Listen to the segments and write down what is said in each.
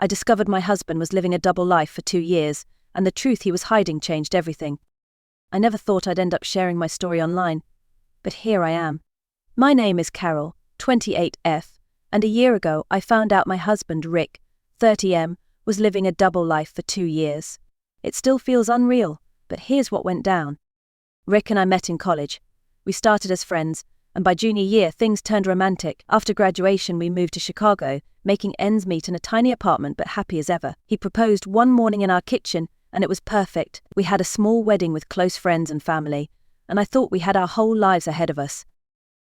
I discovered my husband was living a double life for 2 years, and the truth he was hiding changed everything. I never thought I'd end up sharing my story online, but here I am. My name is Carol, 28F, and a year ago I found out my husband Rick, 30M, was living a double life for 2 years. It still feels unreal, but here's what went down. Rick and I met in college. We started as friends, and by junior year things turned romantic. After graduation we moved to Chicago, making ends meet in a tiny apartment but happy as ever. He proposed one morning in our kitchen, and it was perfect. We had a small wedding with close friends and family, and I thought we had our whole lives ahead of us.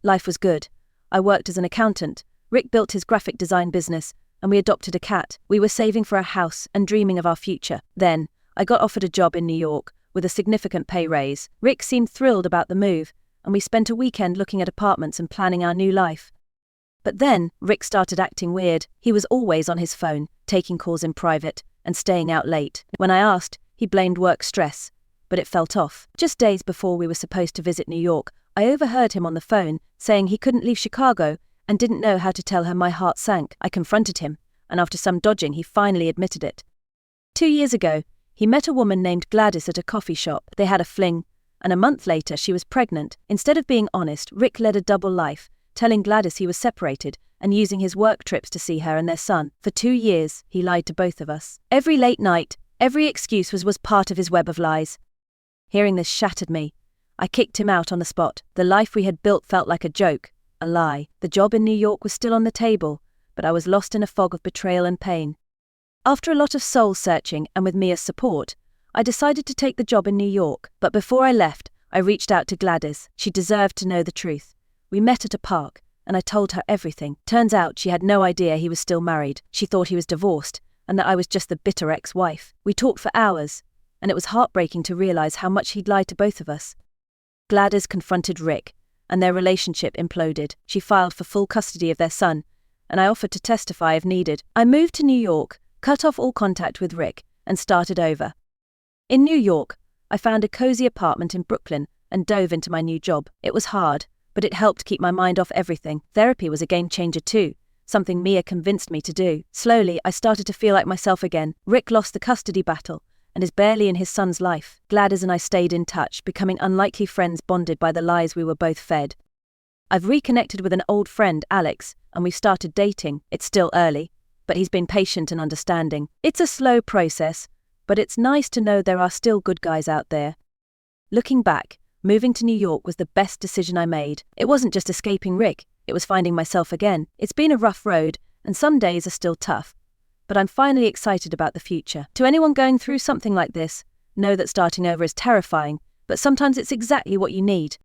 Life was good. I worked as an accountant, Rick built his graphic design business, and we adopted a cat. We were saving for a house and dreaming of our future. Then, I got offered a job in New York, with a significant pay raise. Rick seemed thrilled about the move, and we spent a weekend looking at apartments and planning our new life. But then, Rick started acting weird. He was always on his phone, taking calls in private, and staying out late. When I asked, he blamed work stress, but it felt off. Just days before we were supposed to visit New York, I overheard him on the phone, saying he couldn't leave Chicago, and didn't know how to tell her my heart sank. I confronted him, and after some dodging he finally admitted it. 2 years ago, he met a woman named Gladys at a coffee shop. They had a fling, and a month later she was pregnant. Instead of being honest, Rick led a double life, telling Gladys he was separated, and using his work trips to see her and their son. For 2 years, he lied to both of us. Every late night, every excuse was part of his web of lies. Hearing this shattered me. I kicked him out on the spot. The life we had built felt like a joke, a lie. The job in New York was still on the table, but I was lost in a fog of betrayal and pain. After a lot of soul searching and with Mia's support, I decided to take the job in New York. But before I left, I reached out to Gladys. She deserved to know the truth. We met at a park, and I told her everything. Turns out she had no idea he was still married. She thought he was divorced, and that I was just the bitter ex-wife. We talked for hours, and it was heartbreaking to realize how much he'd lied to both of us. Gladys confronted Rick, and their relationship imploded. She filed for full custody of their son, and I offered to testify if needed. I moved to New York, cut off all contact with Rick, and started over. In New York, I found a cozy apartment in Brooklyn and dove into my new job. It was hard, but it helped keep my mind off everything. Therapy was a game changer too, something Mia convinced me to do. Slowly, I started to feel like myself again. Rick lost the custody battle, and is barely in his son's life. Gladys and I stayed in touch, becoming unlikely friends bonded by the lies we were both fed. I've reconnected with an old friend, Alex, and we've started dating. It's still early, but he's been patient and understanding. It's a slow process, but it's nice to know there are still good guys out there. Looking back, moving to New York was the best decision I made. It wasn't just escaping Rick, it was finding myself again. It's been a rough road, and some days are still tough, but I'm finally excited about the future. To anyone going through something like this, know that starting over is terrifying, but sometimes it's exactly what you need.